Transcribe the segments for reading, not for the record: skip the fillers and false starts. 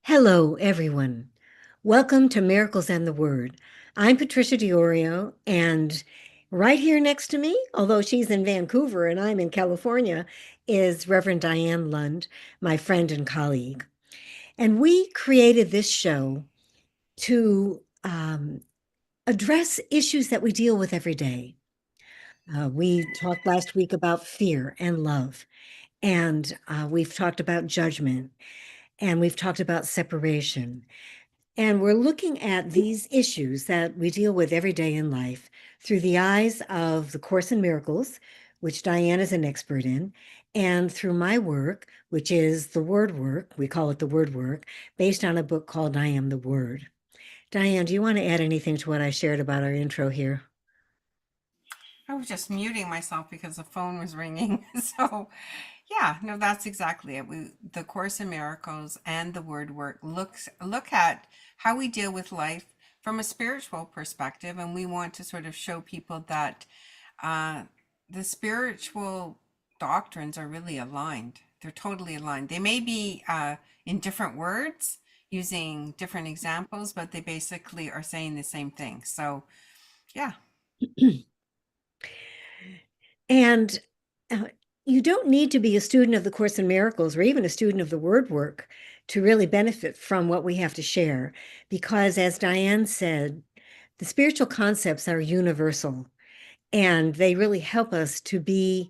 Hello, everyone. Welcome to Miracles and the Word. I'm Patricia Diorio, and right here next to me, although she's in Vancouver and I'm in California, is Reverend Diane Lund, my friend and colleague. And we created this show to address issues that we deal with every day. We talked last week about fear and love, and we've talked about judgment, and we've talked about separation. And we're looking at these issues that we deal with every day in life through the eyes of the Course in Miracles, which Diane is an expert in, and through my work, which is the word work. We call it the word work, based on a book called I Am the Word. Diane, do you want to add anything to what I shared about our intro here? I was just muting myself because the phone was ringing. So, yeah, no, that's exactly it. The Course in Miracles and the Word Work look at how we deal with life from a spiritual perspective, and we want to sort of show people that uh, the spiritual doctrines are really aligned. They're totally aligned. They may be in different words, using different examples, but they basically are saying the same thing. So, yeah. And uh, you don't need to be a student of the Course in Miracles or even a student of the word work to really benefit from what we have to share. Because, as Diane said, the spiritual concepts are universal and they really help us to be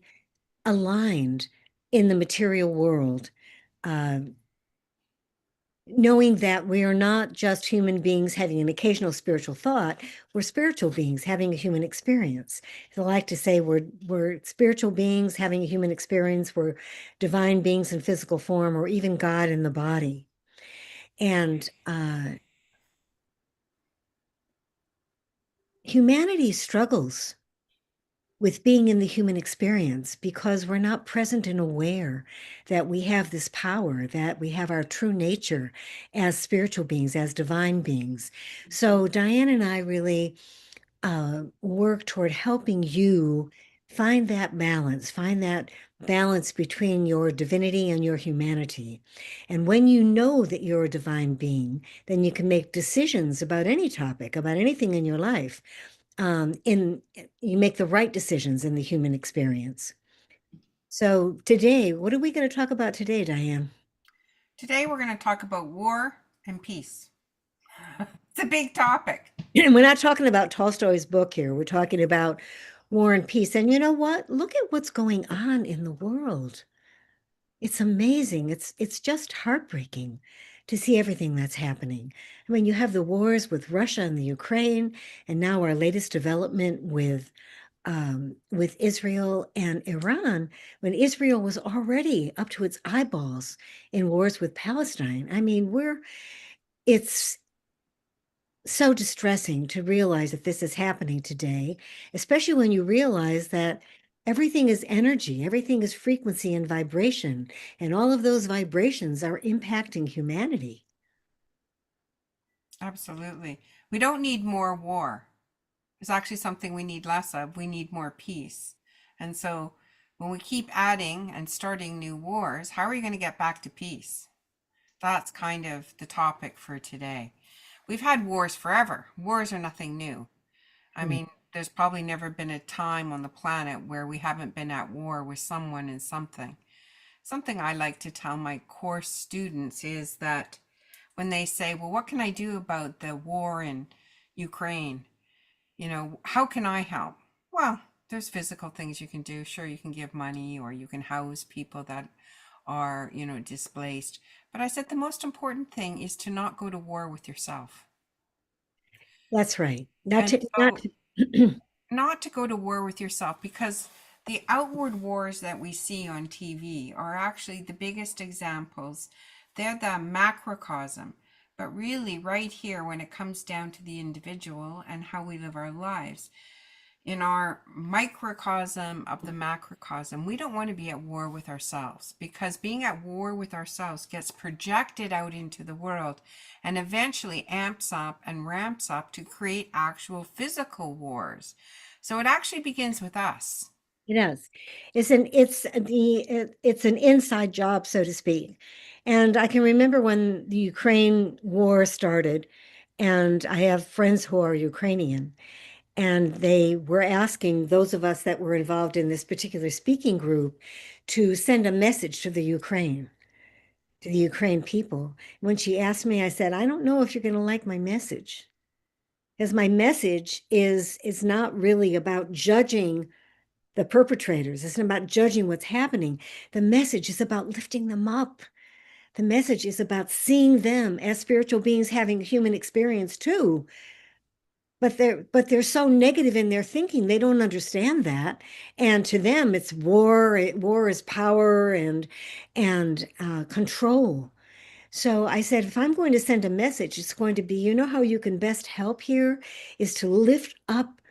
aligned in the material world. Uh, Knowing that we are not just human beings having an occasional spiritual thought, we're spiritual beings having a human experience. I like to say we're spiritual beings having a human experience, we're divine beings in physical form, or even God in the body. And humanity struggles with being in the human experience because we're not present and aware that we have this power, that we have our true nature as spiritual beings, as divine beings. So, Diane and I really work toward helping you find that balance between your divinity and your humanity. And when you know that you're a divine being, then you can make decisions about any topic, about anything in your life in you make the right decisions in the human experience. So today, what are we going to talk about today, Diane? Today we're going to talk about war and peace. It's a big topic. And we're not talking about Tolstoy's book here. We're talking about war and peace. And you know what? Look at what's going on in the world. It's amazing. It's just heartbreaking to see everything that's happening. I mean, you have the wars with Russia and the Ukraine, and now our latest development with Israel and Iran, when Israel was already up to its eyeballs in wars with Palestine. I mean, it's so distressing to realize that this is happening today, especially when you realize that everything is energy, everything is frequency and vibration, and all of those vibrations are impacting humanity. Absolutely. We don't need more war. It's actually something we need less of. We need more peace. And so when we keep adding and starting new wars, how are you going to get back to peace? That's kind of the topic for today. We've had wars forever. Wars are nothing new. I Mm. mean, there's probably never been a time on the planet where we haven't been at war with someone and something. Something I like to tell my course students is that when they say, well, what can I do about the war in Ukraine? How can I help? Well, there's physical things you can do. Sure, you can give money or you can house people that are, displaced. But I said the most important thing is to not go to war with yourself. That's right. Not And to, not so to, not to go to war with yourself because the outward wars that we see on TV are actually the biggest examples. They're the macrocosm. But really, right here, when it comes down to the individual and how we live our lives, in our microcosm of the macrocosm, we don't want to be at war with ourselves because being at war with ourselves gets projected out into the world and eventually amps up and ramps up to create actual physical wars. So it actually begins with us. It is. It's an inside job, so to speak. And I can remember when the Ukraine war started, and I have friends who are Ukrainian, and they were asking those of us that were involved in this particular speaking group to send a message to the Ukraine people. When she asked me, I said, I don't know if you're going to like my message, because my message is not really about judging the perpetrators. It's not about judging what's happening. The message is about lifting them up. The message is about seeing them as spiritual beings having human experience too. But they're so negative in their thinking, they don't understand that. And to them, it's war. War is power and control. So I said, if I'm going to send a message, it's going to be, you know how you can best help here is to lift up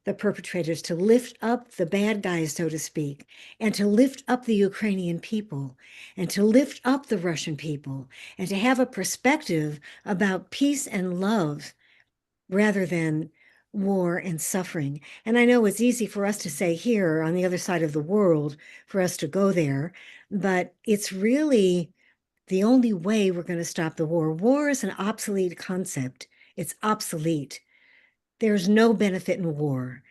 the perpetrators, to lift up the bad guys, so to speak, and to lift up the Ukrainian people, and to lift up the Russian people, and to have a perspective about peace and love rather than war and suffering. And I know it's easy for us to say here on the other side of the world, for us to go there, but it's really the only way we're going to stop the war. War is an obsolete concept. It's obsolete. There's no benefit in war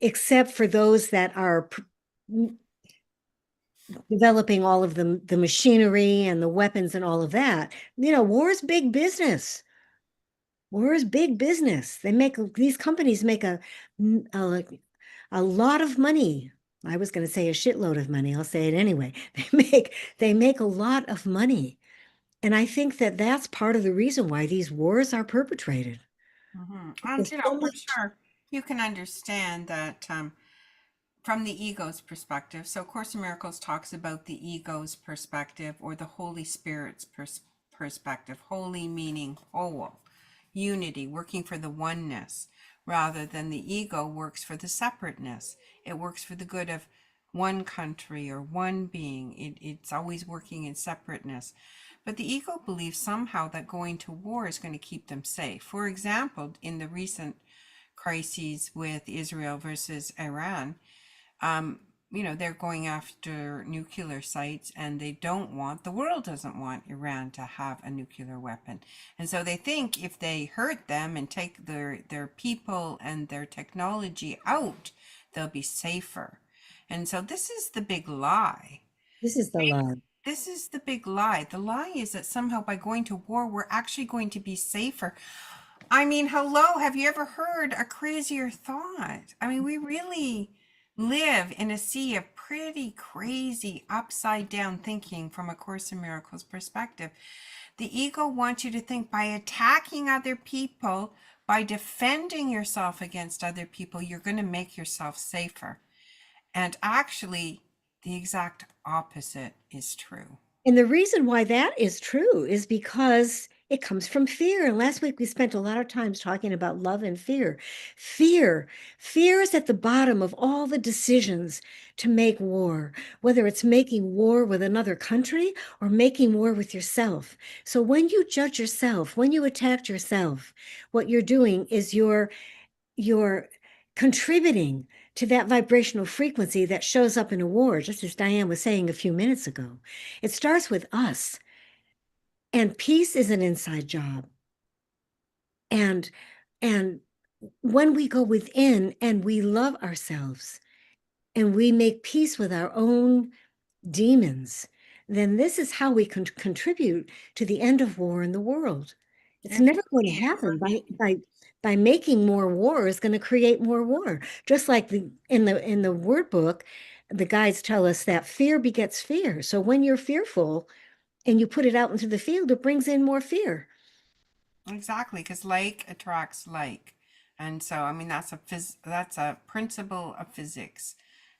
except for those that are developing all of the machinery and the weapons and all of that. You know, war is big business. War is big business. These companies make a, a lot of money. I was going to say a shitload of money. I'll say it anyway. They make a lot of money. And I think that that's part of the reason why these wars are perpetrated. And There's so for much. sure, you can understand that from the ego's perspective. So, Course in Miracles talks about the ego's perspective or the Holy Spirit's perspective. Holy meaning whole, unity, working for the oneness, rather than the ego works for the separateness. It works for the good of one country or one being. It's always working in separateness. But the ego believes somehow that going to war is going to keep them safe. For example, in the recent crises with Israel versus Iran, um, they're going after nuclear sites and the world doesn't want Iran to have a nuclear weapon. And so they think if they hurt them and take their people and their technology out, they'll be safer. And so this is the big lie. This is the love. This is the big lie. The lie is that somehow by going to war, we're actually going to be safer. I mean, hello, have you ever heard a crazier thought? I mean, we really live in a sea of pretty crazy upside down thinking from a Course in Miracles perspective. The ego wants you to think by attacking other people, by defending yourself against other people, you're going to make yourself safer. And actually, the exact opposite is true. And the reason why that is true is because it comes from fear. And last week we spent a lot of times talking about love and fear. Fear, fear is at the bottom of all the decisions to make war, whether it's making war with another country or making war with yourself. So when you judge yourself, when you attack yourself, what you're doing is you're contributing to that vibrational frequency that shows up in a war, just as Diane was saying a few minutes ago. It starts with us. And peace is an inside job. And and when we go within and we love ourselves and we make peace with our own demons, then this is how we can contribute to the end of war in the world. It's If never going to we happen by making more war is going to create more war. Just like in the word book, the guides tell us that fear begets fear. So when you're fearful and you put it out into the field, it brings in more fear. Exactly, because like attracts like. And so, I mean, that's a principle of physics.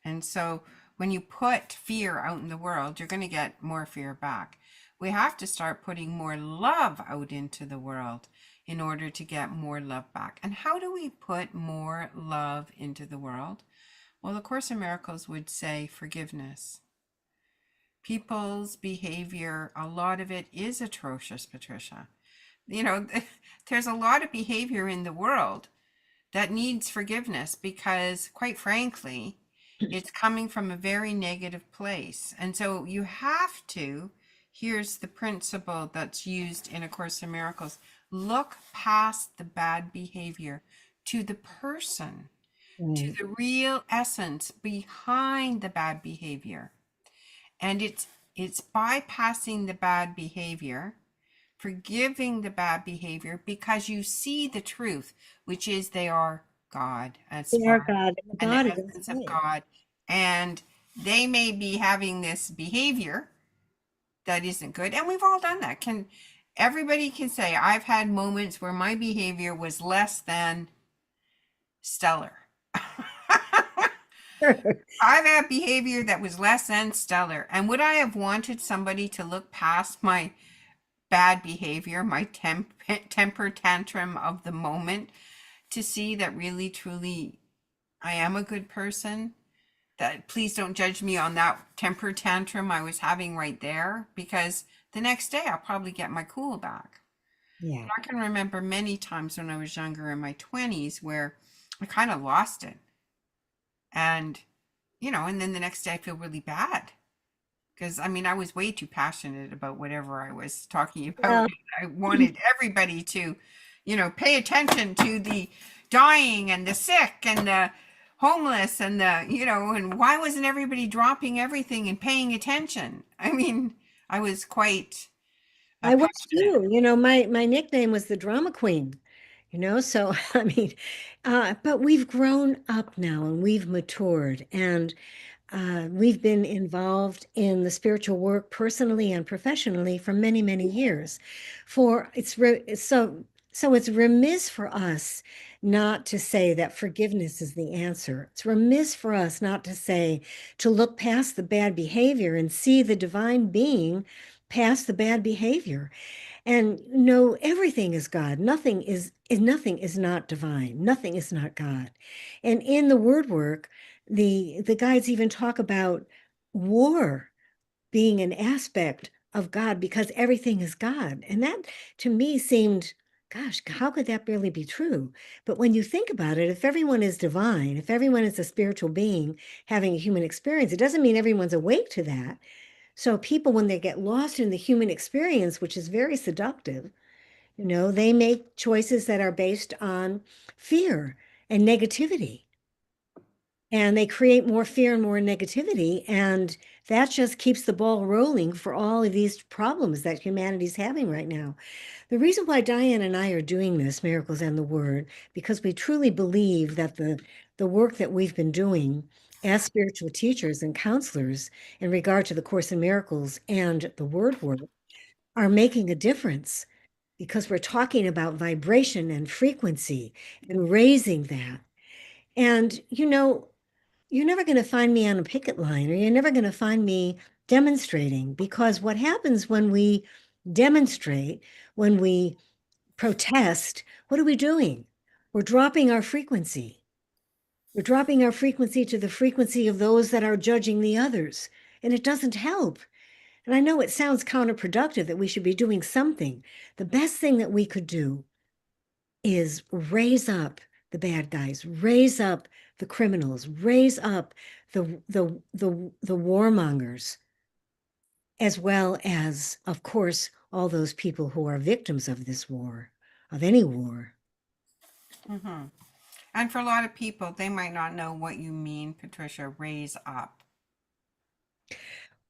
And so, when you put fear out in the world, you're going to get more fear back. We have to start putting more love out into the world in order to get more love back. And how do we put more love into the world? Well, the Course in Miracles would say forgiveness. People's behavior, a lot of it is atrocious, Patricia. You know, there's a lot of behavior in the world that needs forgiveness because, quite frankly, It's coming from a very negative place. And so you have to, here's the principle that's used in A Course in Miracles, look past the bad behavior to the person, to Right. the real essence behind the bad behavior. And it's bypassing the bad behavior, forgiving the bad behavior because you see the truth, which is they are God as They far are God, and an God is essence of inside. God. And they may be having this behavior that isn't good. And we've all done that. Can everybody can say, I've had moments where my behavior was less than stellar. I've had behavior that was less than stellar. And would I have wanted somebody to look past my bad behavior, my temper tantrum of the moment, to see that really, truly, I am a good person? That please don't judge me on that temper tantrum I was having right there, because the next day I'll probably get my cool back. Yeah. I can remember many times when I was younger in my 20s where I kind of lost it. And, and then the next day I feel really bad because I mean, I was way too passionate about whatever I was talking about. Well, I wanted everybody to, pay attention to the dying and the sick and the homeless and and why wasn't everybody dropping everything and paying attention? I mean, I was quite I was passionate. too. My nickname was the drama queen, so I mean, but we've grown up now and we've matured and we've been involved in the spiritual work personally and professionally for many, many years. For it's re so it's remiss for us not to say that forgiveness is the answer. It's remiss for us not to say to look past the bad behavior and see the divine being past the bad behavior. And no, everything is God. Nothing is not divine. Nothing is not God. And in the word work, the guides even talk about war being an aspect of God because everything is God. And that to me seemed, gosh, how could that really be true? But when you think about it, if everyone is divine, if everyone is a spiritual being having a human experience, it doesn't mean everyone's awake to that. So people, when they get lost in the human experience, which is very seductive, they make choices that are based on fear and negativity. And they create more fear and more negativity. And that just keeps the ball rolling for all of these problems that humanity's having right now. The reason why Diane and I are doing this, Miracles and the Word, because we truly believe that the work that we've been doing as spiritual teachers and counselors in regard to the Course in Miracles and the Word work are making a difference because we're talking about vibration and frequency and raising that. And you're never going to find me on a picket line or you're never going to find me demonstrating because what happens when we demonstrate, when we protest, what are we doing? We're dropping our frequency. We're dropping our frequency to the frequency of those that are judging the others. And it doesn't help. And I know it sounds counterproductive that we should be doing something. The best thing that we could do is raise up the bad guys, raise up the criminals, raise up the warmongers, as well as, of course, all those people who are victims of this war, of any war. Hmm. And for a lot of people, they might not know what you mean, Patricia, raise up.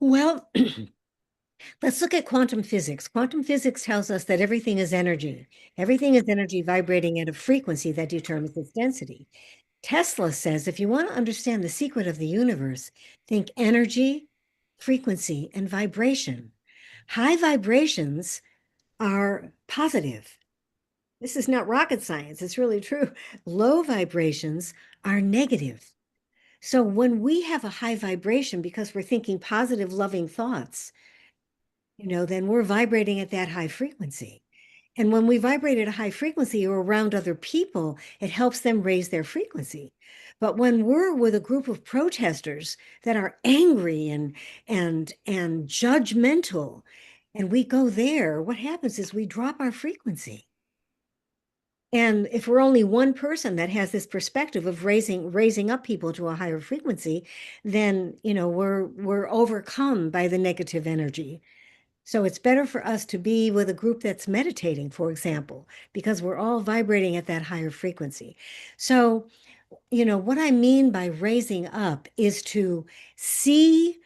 Well, let's look at quantum physics. Quantum physics tells us that everything is energy. Everything is energy vibrating at a frequency that determines its density. Tesla says if you want to understand the secret of the universe, think energy, frequency, and vibration. High vibrations are positive. This is not rocket science, it's really true. Low vibrations are negative. So when we have a high vibration because we're thinking positive, loving thoughts, then we're vibrating at that high frequency. And when we vibrate at a high frequency or around other people, it helps them raise their frequency. But when we're with a group of protesters that are angry and judgmental, and we go there, what happens is we drop our frequency. And if we're only one person that has this perspective of raising up people to a higher frequency, then we're overcome by the negative energy. So it's better for us to be with a group that's meditating, for example, because we're all vibrating at that higher frequency. So, what I mean by raising up is to see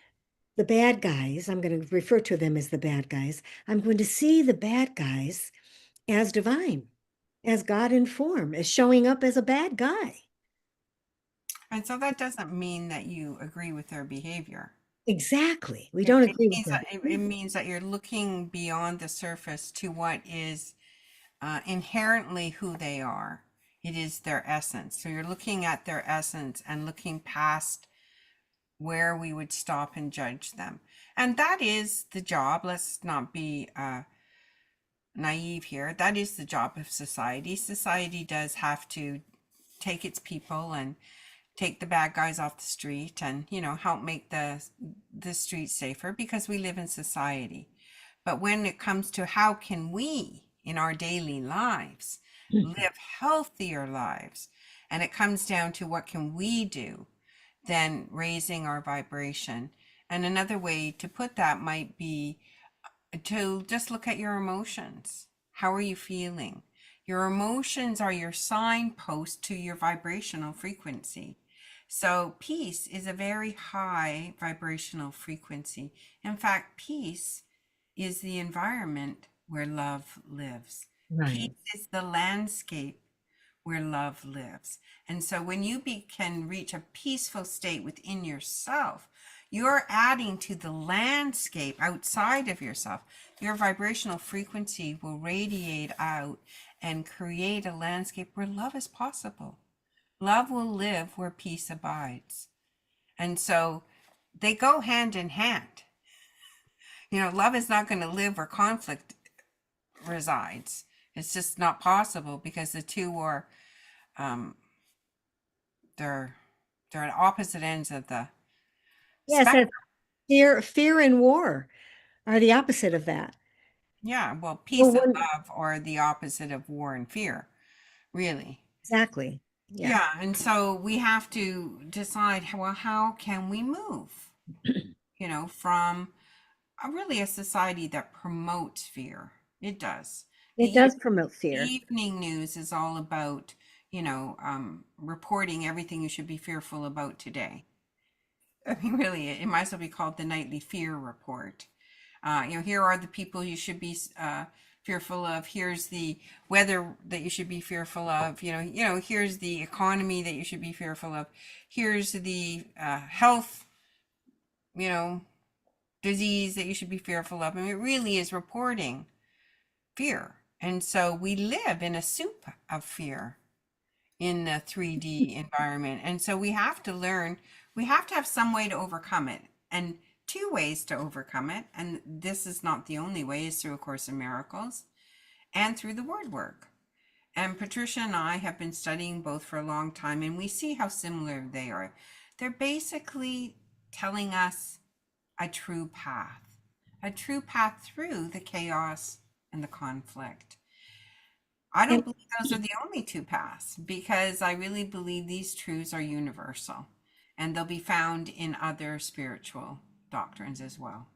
the bad guys. I'm going to refer to them as the bad guys. I'm going to see the bad guys as divine, as God in form, as showing up as a bad guy. And so that doesn't mean that you agree with their behavior. Exactly. We don't agree with them. It means that you're looking beyond the surface to what is inherently who they are. It is their essence. So you're looking at their essence and looking past where we would stop and judge them. And that is the job. Let's not be naive here. That is the job of society. Society does have to take its people and take the bad guys off the street and help make the streets safer because we live in society. But when it comes to how can we in our daily lives live healthier lives, and it comes down to what can we do, then raising our vibration. And another way to put that might be to just look at your emotions. How are you feeling? Your emotions are your signpost to your vibrational frequency. So peace is a very high vibrational frequency. In fact, peace is the environment where love lives. Peace Right. is the landscape where love lives. And so when you can reach a peaceful state within yourself, you're adding to the landscape outside of yourself. Your vibrational frequency will radiate out and create a landscape where love is possible. Love will live where peace abides. And so they go hand in hand. Love is not going to live where conflict resides. It's just not possible because the two are um, they're they're at opposite ends of the Yes, spectrum. that's fear and war are the opposite of that. Yeah, well, Well, peace and love are the opposite of war and fear, really. exactly. Yeah. Yeah, and so we have to decide, well, how can we move, from really a society that promotes fear. It does. It The does promote fear. evening news is all about, reporting everything you should be fearful about today. I mean, really, it might as well be called the nightly fear report. Here are the people you should be fearful of. Here's the weather that you should be fearful of. Here's the economy that you should be fearful of. Here's the health, you know, disease that you should be fearful of. I mean, it really is reporting fear. And so we live in a soup of fear in the 3D environment. And so we have to learn, we have to have some way to overcome it. And two ways to overcome it, and this is not the only way, is through A Course in Miracles and through the word work. And Patricia and I have been studying both for a long time, and we see how similar they are. They're basically telling us a true path through the chaos and the conflict. I don't And believe those are the only two paths because I really believe these truths are universal and they'll be found in other spiritual doctrines as well.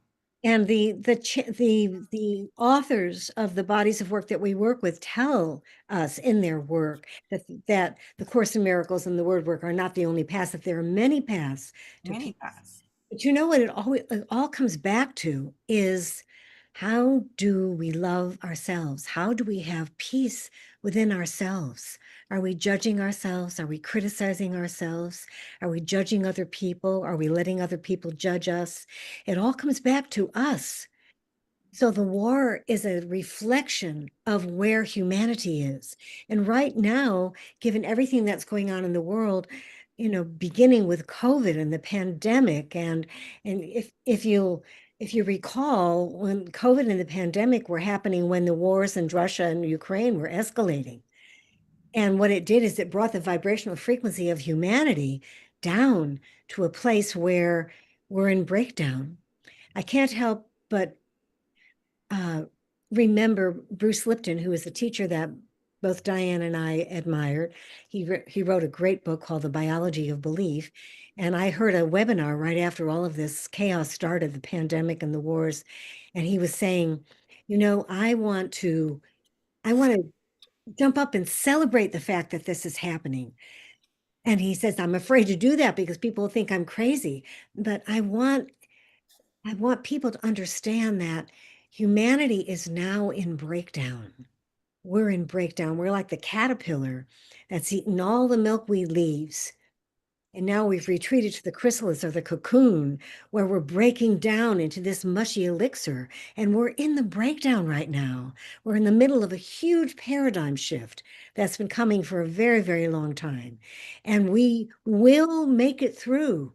and the authors of the bodies of work that we work with tell us in their work that the Course in Miracles and the word work are not the only paths, that there are many paths to Many peace. paths. But you know what it all comes back to is, how do we love ourselves? How do we have peace within ourselves? Are we judging ourselves? Are we criticizing ourselves? Are we judging other people? Are we letting other people judge us? It all comes back to us. So the war is a reflection of where humanity is. And right now, given everything that's going on in the world, beginning with COVID and the pandemic, and if you recall, when COVID and the pandemic were happening, when the wars in Russia and Ukraine were escalating, and what it did is it brought the vibrational frequency of humanity down to a place where we're in breakdown. I can't help but uh, remember Bruce Lipton, who was the teacher that both Diane and I admired. He wrote a great book called The Biology of Belief. And I heard a webinar right after all of this chaos started, the pandemic and the wars. And he was saying, I want to jump up and celebrate the fact that this is happening. And he says, I'm afraid to do that because people think I'm crazy. But I want people to understand that humanity is now in breakdown. We're in breakdown. We're like the caterpillar that's eaten all the milkweed leaves. And now we've retreated to the chrysalis or the cocoon where we're breaking down into this mushy elixir. And we're in the breakdown right now. We're in the middle of a huge paradigm shift that's been coming for a very, very long time. And we will make it through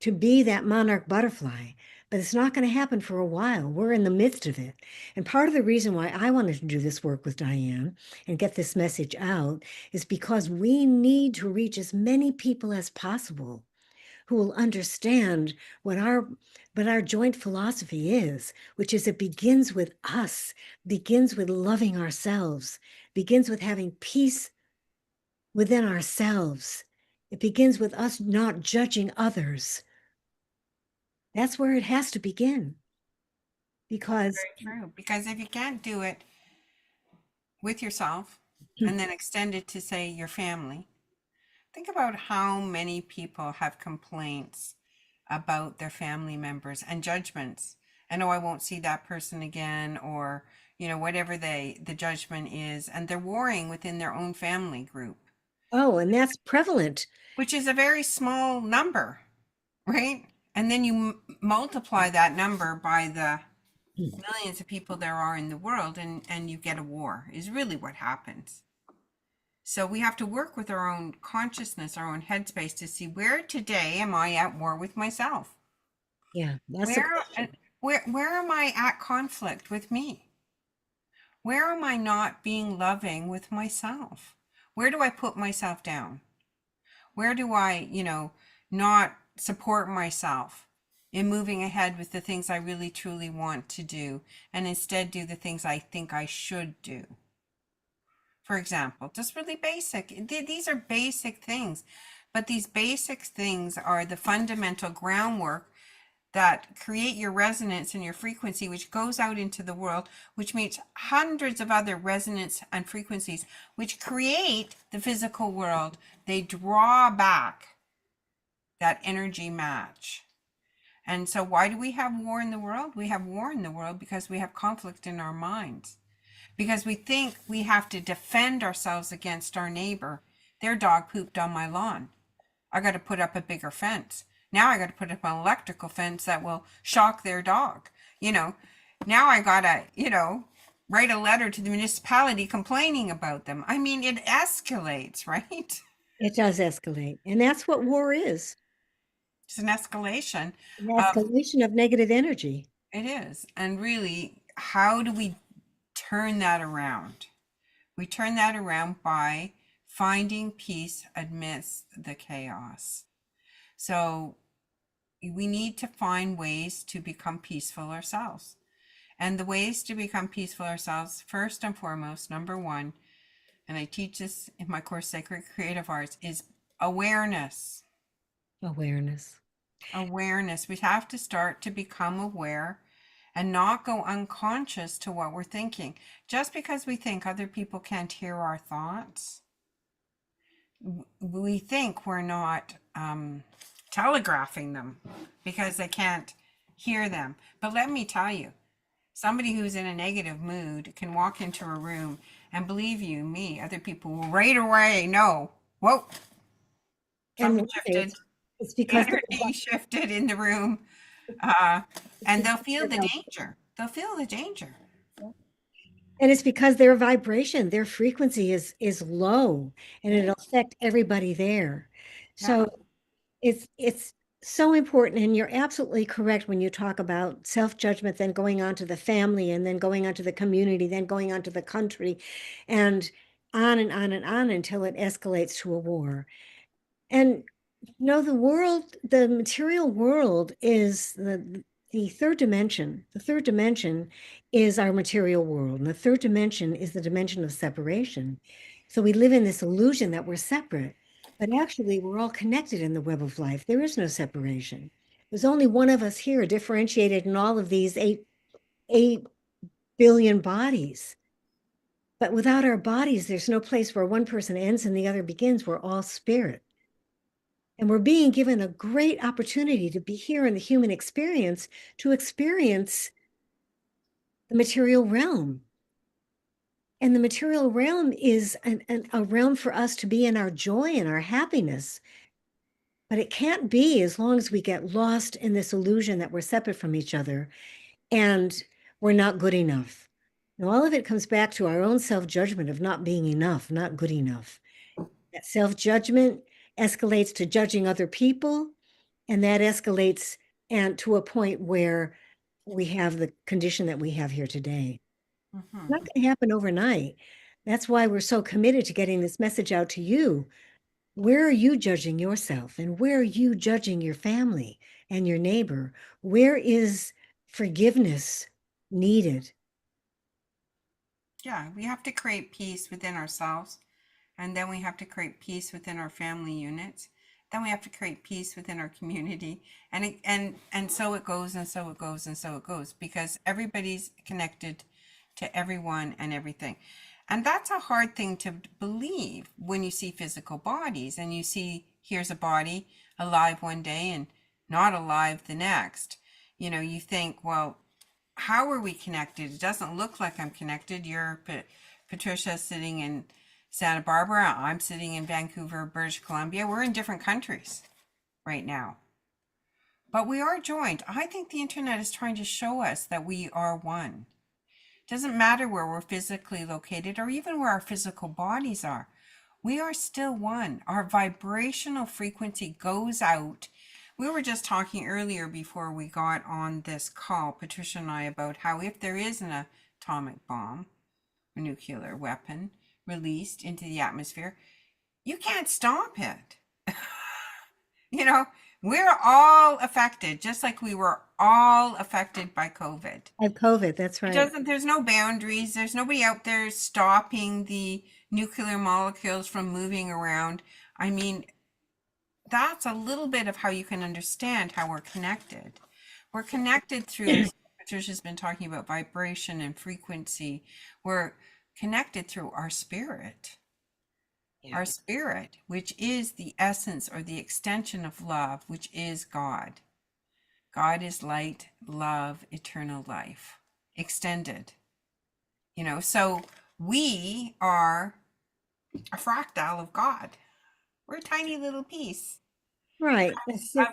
to be that monarch butterfly, but it's not going to happen for a while. We're in the midst of it. And part of the reason why I wanted to do this work with Diane and get this message out is because we need to reach as many people as possible who will understand what our joint philosophy is, which is it begins with us, begins with loving ourselves, begins with having peace within ourselves. It begins with us not judging others. That's where it has to begin That's because very true. Because if you can't do it with yourself and then extend it to, say, your family, think about how many people have complaints about their family members and judgments. And oh, I won't see that person again, or whatever the judgment is, and they're warring within their own family group, oh, and that's prevalent. which is a very small number, right? And then you multiply that number by the millions of people there are in the world, and you get a war, is really what happens. So we have to work with our own consciousness, our own headspace, to see, where today am I at war with myself? Yeah, that's the Where question. where am I at conflict with me? Where am I not being loving with myself? Where do I put myself down? Where do I, not support myself in moving ahead with the things I really truly want to do, and instead do the things I think I should do? For example, just really basic. These are basic things, but these basic things are the fundamental groundwork that create your resonance and your frequency, which goes out into the world, which meets hundreds of other resonance and frequencies, which create the physical world. They draw back that energy match. And so why do we have war in the world? We have war in the world because we have conflict in our minds. Because we think we have to defend ourselves against our neighbor. Their dog pooped on my lawn. I got to put up a bigger fence. Now I got to put up an electrical fence that will shock their dog. Now I got to, write a letter to the municipality complaining about them. I mean, it escalates, right? It does escalate. And that's what war is, It's an escalation an of, escalation of negative energy. it is. And really, how do we turn that around? We turn that around by finding peace amidst the chaos. So we need to find ways to become peaceful ourselves. And the ways to become peaceful ourselves, first and foremost, number one, and I teach this in my course, Sacred Creative Arts, is awareness. Awareness. Awareness. We have to start to become aware and not go unconscious to what we're thinking. Just because we think other people can't hear our thoughts, we think we're not telegraphing them because they can't hear them. But let me tell you, somebody who's in a negative mood can walk into a room, and believe you me, other people will right away know, whoa, And something why? shifted, It's the because energy shifted in the room, uh, it's and they'll because feel the danger. They'll feel the danger. and it's because their vibration, their frequency is low and it'll affect everybody there. Yeah. So it's so important, and you're absolutely correct when you talk about self-judgment, then going on to the family, and then going on to the community, then going on to the country, and on and on and on until it escalates to a war. And the world, the material world is the third dimension is our material world. And the third dimension is the dimension of separation. So we live in this illusion that we're separate, but actually we're all connected in the web of life. There is no separation. There's only one of us here differentiated in all of these 8 billion bodies. But without our bodies, there's no place where one person ends and the other begins. We're all spirit. And we're being given a great opportunity to be here in the human experience, to experience the material realm. And the material realm is a realm for us to be in our joy and our happiness. But it can't be as long as we get lost in this illusion that we're separate from each other and we're not good enough. And all of it comes back to our own self-judgment of not being enough, not good enough. That self-judgment escalates to judging other people, and that escalates and to a point where we have the condition that we have here today. It's not Hmm. going to happen overnight. That's why we're so committed to getting this message out to you. Where are you judging yourself? And where are you judging your family and your neighbor? Where is forgiveness needed? Yeah, we have to create peace within ourselves, and then we have to create peace within our family units. Then we have to create peace within our community, and so it goes, and so it goes, and so it goes, because everybody's connected to everyone and everything. And that's a hard thing to believe when you see physical bodies and you see here's a body alive one day and not alive the next. You think, well, how are we connected? It doesn't look like I'm connected. You're Patricia sitting in Santa Barbara. I'm sitting in Vancouver, British Columbia. We're in different countries right now, but we are joined. I think the internet is trying to show us that we are one. It doesn't matter where we're physically located or even where our physical bodies are. We are still one. Our vibrational frequency goes out. We were just talking earlier before we got on this call, Patricia and I, about how if there is an atomic bomb, a nuclear weapon released into the atmosphere, you can't stop it. You know, we're all affected, just like we were all affected by COVID. I have COVID, that's It right. doesn't, there's no boundaries. There's nobody out there stopping the nuclear molecules from moving around. I mean, that's a little bit of how you can understand how we're connected. We're connected through, Patricia's been talking about vibration and frequency. We're connected through Yeah. our spirit, which is the essence or the extension of love, which is God. God is light, love, eternal life, extended. So we are a fractal of God. We're a tiny little piece. Right. That's it.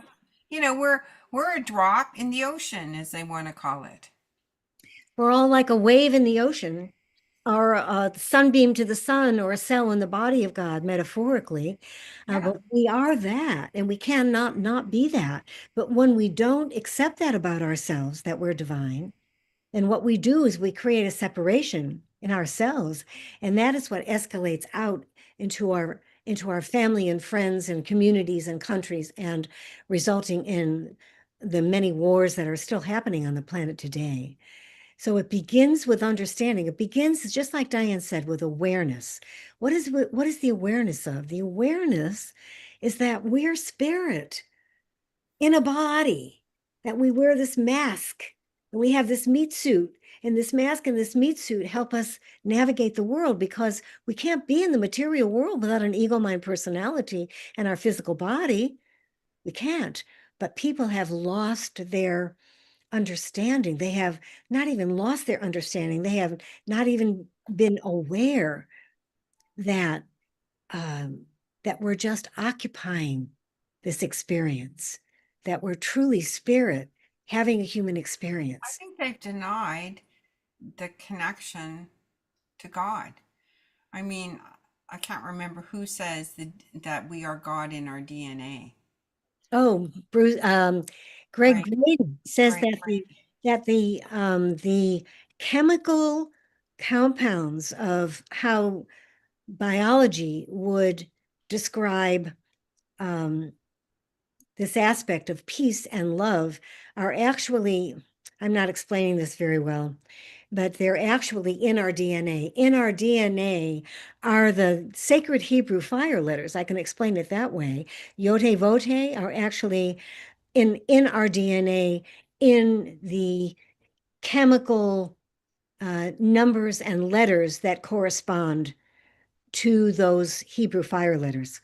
Um, we're a drop in the ocean, as they want to call it. We're all like a wave in the ocean, or a sunbeam to the sun, or a cell in the body of God, metaphorically. Yeah. But we are that, and we cannot not be that. But when we don't accept that about ourselves, that we're divine, then what we do is we create a separation in ourselves, and that is what escalates out into our family and friends and communities and countries, and resulting in the many wars that are still happening on the planet today. So it begins with understanding. It begins, just like Diane said, with awareness. What is the awareness of? The awareness is that we're spirit in a body, that we wear this mask and we have this meat suit. And this mask and this meat suit help us navigate the world, because we can't be in the material world without an ego, mind, personality, and our physical body. We can't. But people have lost their understanding. They have not even lost their understanding. They have not even been aware that um, that we're just occupying this experience, that we're truly spirit having a human I experience. think they've denied the connection to God. I mean, I can't remember who says that we are God in our DNA. Oh, Bruce, Greg Great, Braden says great, that the great. that the chemical compounds of how biology would describe um, this aspect of peace and love are actually, I'm not explaining this very well, but they're actually in our DNA. In our DNA are the sacred Hebrew fire letters. I can explain it that way. Yod He Vot He are actually in our DNA in the chemical numbers and letters that correspond to those Hebrew fire letters.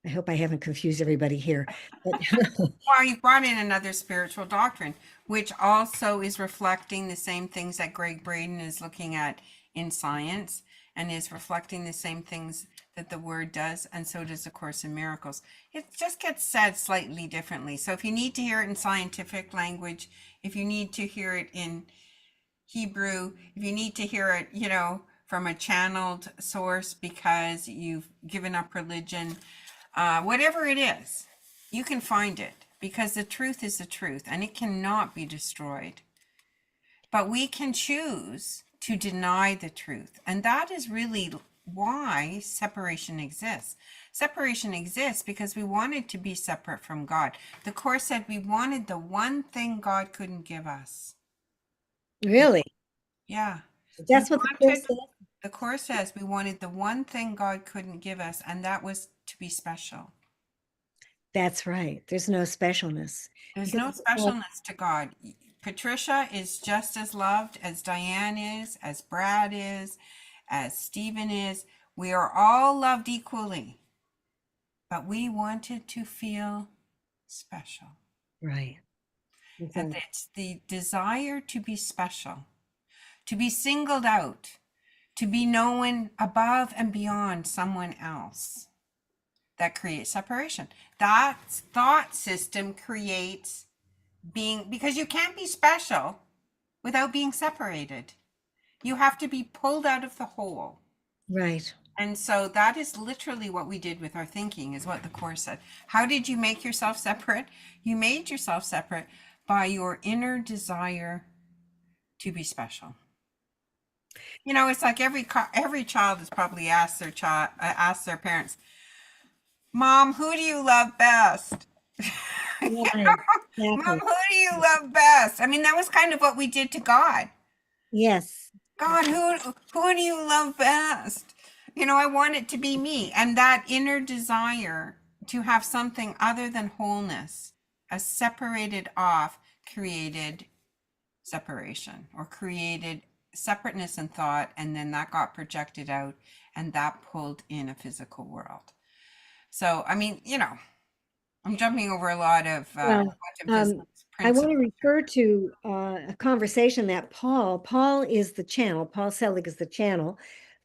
I hope I haven't confused everybody here, but Well, you brought in another spiritual doctrine, which also is reflecting the same things that Greg Braden is looking at in science and is reflecting the same things that the word does, and so does the Course in Miracles. It just gets said slightly differently. So if you need to hear it in scientific language, if you need to hear it in Hebrew, if you need to hear it, from a channeled source because you've given up religion, whatever it is, you can find it because the truth is the truth and it cannot be destroyed. But we can choose to deny the truth. And that is really why separation exists. Separation exists because we wanted to be separate from God. The Course said we wanted the one thing God couldn't give us. really, Yeah. We that's what the course wanted, says. the Course says we wanted the one thing God couldn't give us, and that was to be special. That's right. There's no specialness There's because no specialness to God. Patricia is just as loved as Diane is, as Brad is, as Stephen is. We are all loved equally, but we wanted to feel special. right. And Okay. it's the desire to be special, to be singled out, to be known above and beyond someone else that creates separation. That thought system creates being, because you can't be special without being separated. You have to be pulled out of the hole. Right. And so that is literally what we did with our thinking, is what the Course said. How did you make yourself separate? You made yourself separate by your inner desire to be special. It's like every child has probably asked their parents, "Mom, who do you love best?" Right. Mom, Exactly. who do you love best? I mean, that was kind of what we did to God. Yes. God, who do you love best? I want it to be me. And that inner desire to have something other than wholeness, as separated off, created separation or created separateness in thought. And then that got projected out and that pulled in a physical world. So, I mean, I'm jumping over a lot of Well, quantum physics um, I want to principles. refer to a conversation that Paul is the channel, Paul Selig is the channel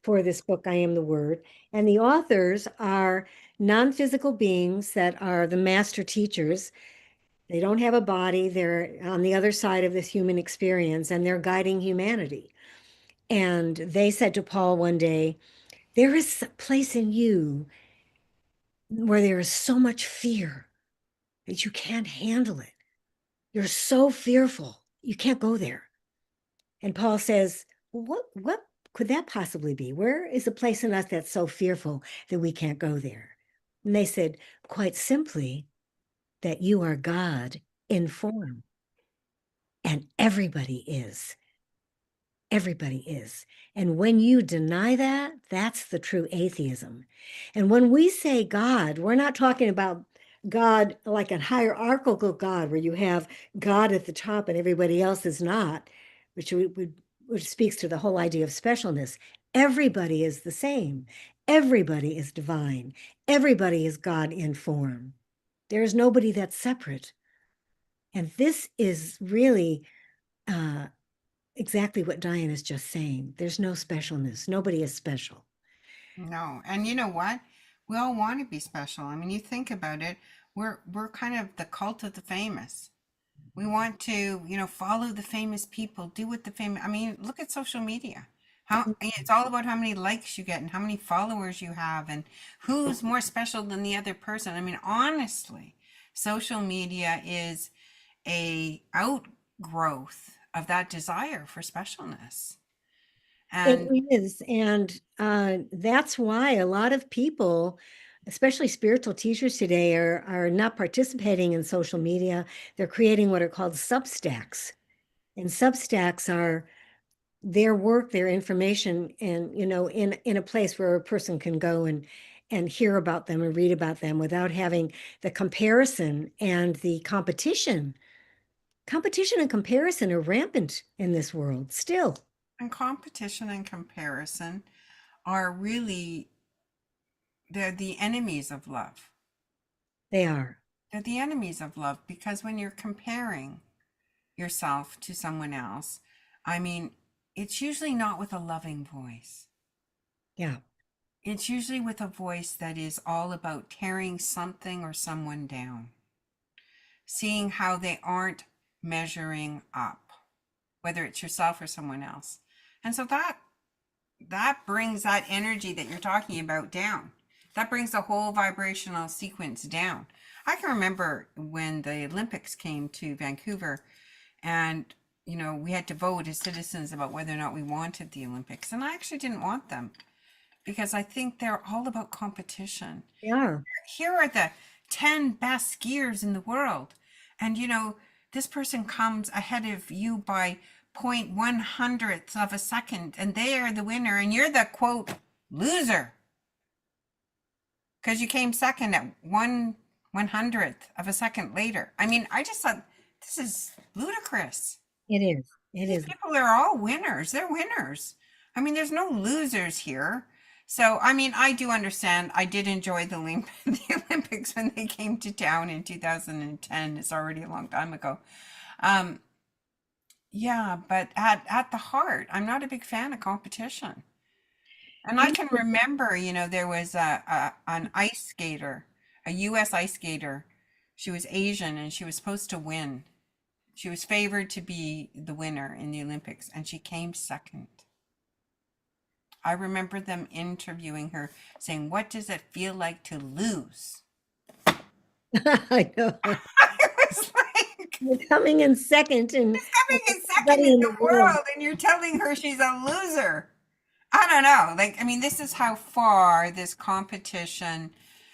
for this book, I Am the Word. And the authors are non-physical beings that are the master teachers. They don't have a body, they're on the other side of this human experience, and they're guiding humanity. And they said to Paul one day, there is a place in you where there is so much fear that you can't handle it. You're so fearful. You can't go there. And Paul says, well, what could that possibly be? Where is a place in us that's so fearful that we can't go there? And they said, quite simply, that you are God in form. And everybody is. Everybody is. And when you deny that, that's the true atheism. And when we say God, we're not talking about God like a hierarchical God where you have God at the top and everybody else is not, which speaks to the whole idea of specialness. Everybody is the same. Everybody is divine. Everybody is God in form. There is nobody that's separate. And this is really uh, exactly what Diane is just saying. There's no specialness. Nobody is special. No. And you know what? We all want to be special. I mean, you think about it, we're kind of the cult of the famous. We want to, follow the famous people, do what the famous, I mean, look at social media. It's all about how many likes you get and how many followers you have and who's more special than the other person. I mean, honestly, social media is a outgrowth of that desire for specialness. It And is. And that's why a lot of people especially spiritual teachers today, are not participating in social media. They're creating what are called Substacks. And Substacks are their work, their information, and in a place where a person can go and hear about them and read about them without having the comparison and the competition. Competition and comparison are rampant in this world still. And competition and comparison are really, they're the enemies of love. They are. They're the enemies of love because when you're comparing yourself to someone else, I mean, it's usually not with a loving voice. Yeah. It's usually with a voice that is all about tearing something or someone down, seeing how they aren't measuring up, whether it's yourself or someone else. And so that brings that energy that you're talking about down. That brings the whole vibrational sequence down. I can remember when the Olympics came to Vancouver and we had to vote as citizens about whether or not we wanted the Olympics. And I actually didn't want them because I think they're all about competition. They are. Here are the 10 best skiers in the world. And this person comes ahead of you by 0.1 hundredths of a second, and they are the winner, and you're the quote loser because you came second at 1/100th of a second later. I mean, I just thought this is ludicrous. It is. It These is. people are all winners. They're winners. I mean, there's no losers here. So, I mean, I do understand. I did enjoy the the Olympics when they came to town in 2010. It's already a long time ago. Um, yeah, but at the heart, I'm not a big fan of competition. And I You can know, remember, there was an ice skater, a U.S. ice skater. She was Asian and she was supposed to win. She was favored to be the winner in the Olympics, and she came second. I remember them interviewing her saying, "What does it feel like to lose?" I know. I was like, You're coming in second and she's coming in second everybody in in the the world. world, and you're telling her she's a loser. I don't know. Like, I mean, this is how far this competition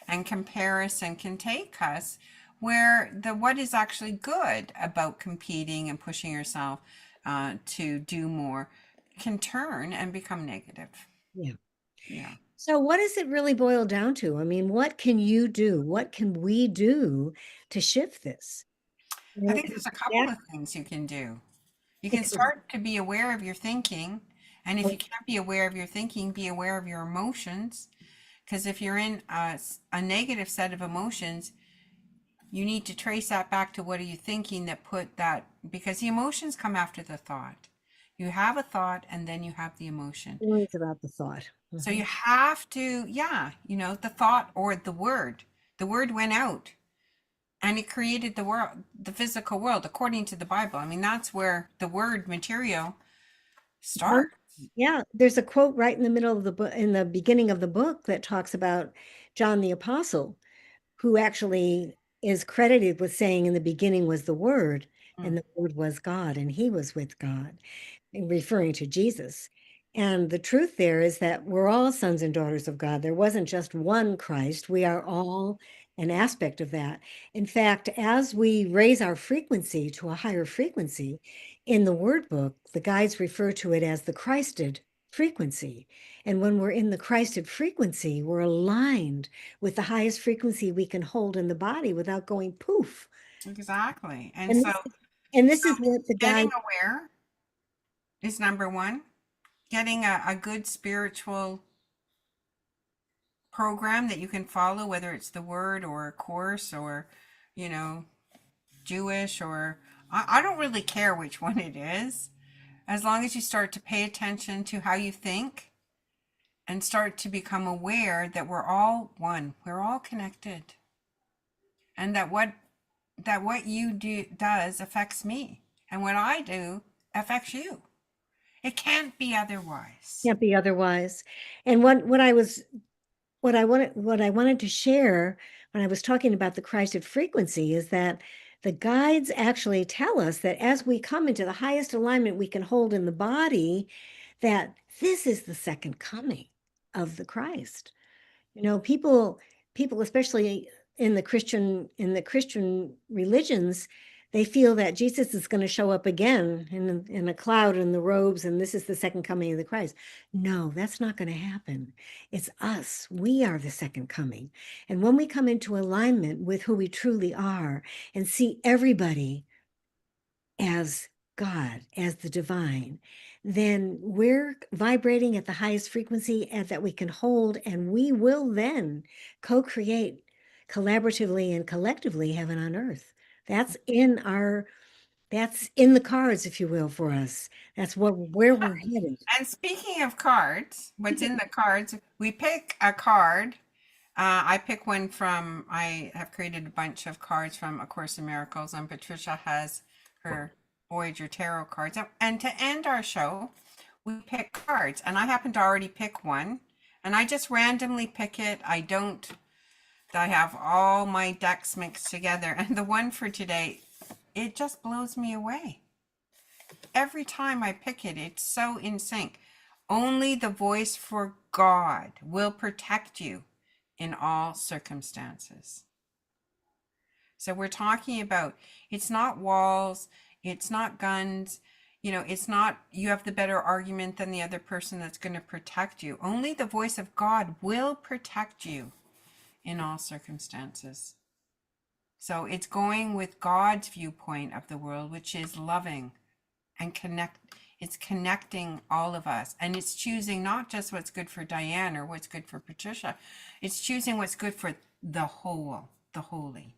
and comparison can take us, where the what is actually good about competing and pushing yourself to do more can turn and become negative. Yeah. Yeah. So what does it really boil down to? I mean, what can you do? What can we do to shift this? I You know, think 'cause there's a couple that of things you can do. You can it's start to be aware of your thinking. And if you can't be aware of your thinking, be aware of your emotions. Because if you're in a negative set of emotions, you need to trace that back to what are you thinking that put that, because the emotions come after the thought. You have a thought and then you have the emotion. feelings about the thought. So you have to, yeah, the thought or the word. The word went out and it created the world, the physical world, according to the Bible. I mean, that's where the word material Um, starts. yeah, there's a quote right in the middle of the book, in the beginning of the book, that talks about John the Apostle, who actually is credited with saying, in the beginning was the Word, Mm, and the Word was God, and he was with God, referring to Jesus. And the truth there is that we're all sons and daughters of God. There wasn't just one Christ. We are all an aspect of that. In fact, as we raise our frequency to a higher frequency, in the word book, the guides refer to it as the Christed frequency. And when we're in the Christed frequency, we're aligned with the highest frequency we can hold in the body without going poof. exactly. And And so, this, and so this is what the getting guide. aware is number one. Getting a good spiritual program that you can follow, whether it's the word or a course or, you know, Jewish or I don't really care which one it is. As long as you start to pay attention to how you think and start to become aware that we're all one, we're all connected, and that what you do does affects me, and what I do affects you. It can't be otherwise. Can't be otherwise. And what I wanted to share when I was talking about the Christed frequency is that the guides actually tell us that as we come into the highest alignment we can hold in the body, that this is the second coming of the Christ. People people, especially in the Christian religions, they feel that Jesus is going to show up again in a cloud in the robes, and this is the second coming of the Christ. No, that's not going to happen. It's us. We are the second coming. And when we come into alignment with who we truly are and see everybody as God, as the divine, then we're vibrating at the highest frequency that we can hold, and we will then co-create collaboratively and collectively heaven on earth. That's in our, that's in the cards, if you will, for us. That's where we're headed. And speaking of cards, what's in the cards? We pick a card. I pick one from, I have created a bunch of cards from A Course in Miracles, and Patricia has her Voyager Tarot cards. And to end our show, we pick cards, and I happen to already pick one, and I just randomly pick it. I have all my decks mixed together, and the one for today, it just blows me away. Every time I pick it, it's so in sync. Only the voice for God will protect you in all circumstances. So we're talking about, it's not walls, it's not guns, it's not you have the better argument than the other person that's going to protect you. Only the voice of God will protect you in all circumstances. So it's going with God's viewpoint of the world, which is loving and it's connecting all of us, and it's choosing not just what's good for Diane or what's good for Patricia. It's choosing what's good for the whole, the holy.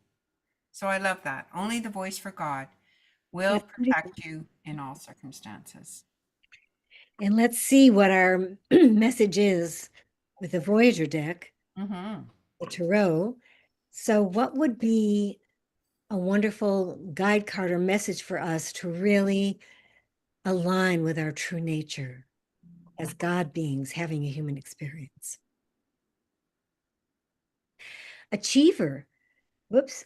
So I love that. Only the voice for God will That's beautiful. protect you in all circumstances. And let's see what our message is with the Voyager deck, Mm-hmm. the Tarot. So, what would be a wonderful guide card or message for us to really align with our true nature as God beings having a human experience? Achiever, whoops,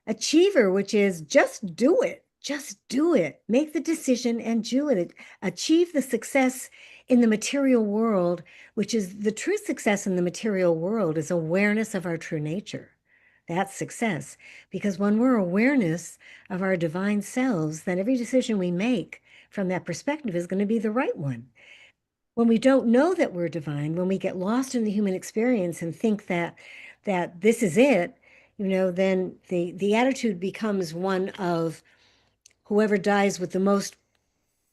achiever, which is just do it. Just do it. Make the decision and do it. Achieve the success in the material world, which is the true success in the material world is awareness of our true nature. That's success. Because when we're awareness of our divine selves, then every decision we make from that perspective is going to be the right one. When we don't know that we're divine, when we get lost in the human experience and think that this is it, then the attitude becomes one of whoever dies with the most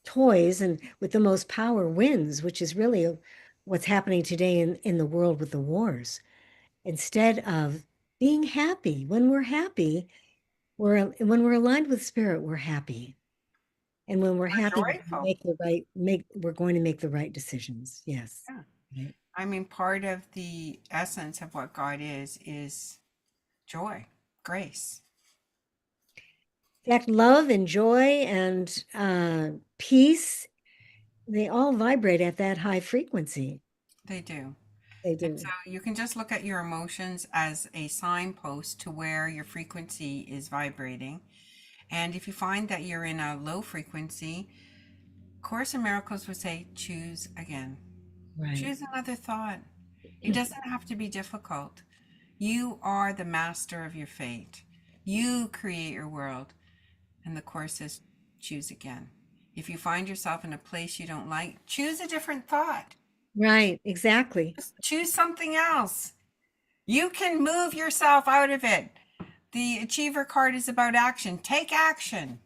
toys and with the most power wins, which is really what's happening today in the world with the wars. Instead of being happy, when we're happy, when we're aligned with spirit, we're happy. And when we're happy, Joyful. we're going to make the right decisions. Yes. Yeah. Right. I mean, part of the essence of what God is joy, grace. In fact, love and joy and peace, they all vibrate at that high frequency. They do. They And so do. you can just look at your emotions as a signpost to where your frequency is vibrating. And if you find that you're in a low frequency, Course in Miracles would say, choose again. Right. Choose another thought. It doesn't have to be difficult. You are the master of your fate. You create your world. And the Course says, choose again. If you find yourself in a place you don't like, choose a different thought. Right. Exactly. Just choose something else. You can move yourself out of it. The Achiever card is about action. Take action.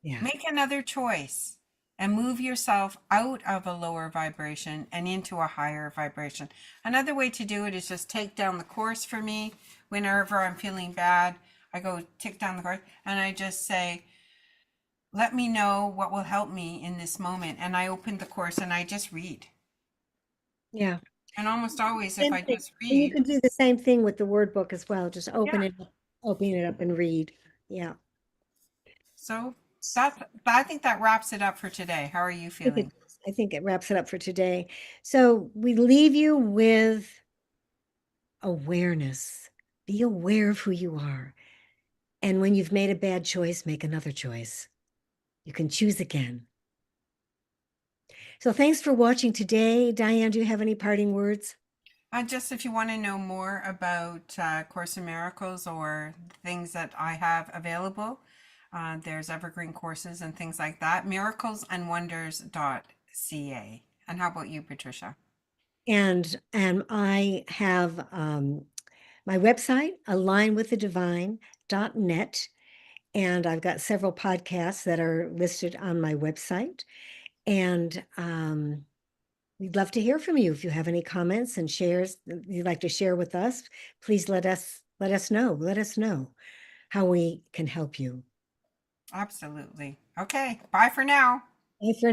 Yeah. Make another choice and move yourself out of a lower vibration and into a higher vibration. Another way to do it is just take down the Course for me. Whenever I'm feeling bad, I go take down the Course and I just say, let me know what will help me in this moment. And I open the Course and I just read. Yeah. And almost always, if Same I thing. just And you read, can do the same thing with the word book as well. Just yeah. open it up and read. Yeah. So I think that wraps it up for today. How are you I think it feeling? does. I think it wraps it up for today. So we leave you with awareness. Be aware of who you are. And when you've made a bad choice, make another choice. You can choose again. So thanks for watching today. Diane, do you have any parting words? Just if you want to know more about Course in Miracles or things that I have available, there's evergreen courses and things like that. Miraclesandwonders.ca. And how about you, Patricia? And I have my website, alignwiththedivine.net, and I've got several podcasts that are listed on my website. And we'd love to hear from you. If you have any comments and shares you'd like to share with us, please let us know. Let us know how we can help you. Absolutely. Okay, bye for now. Bye for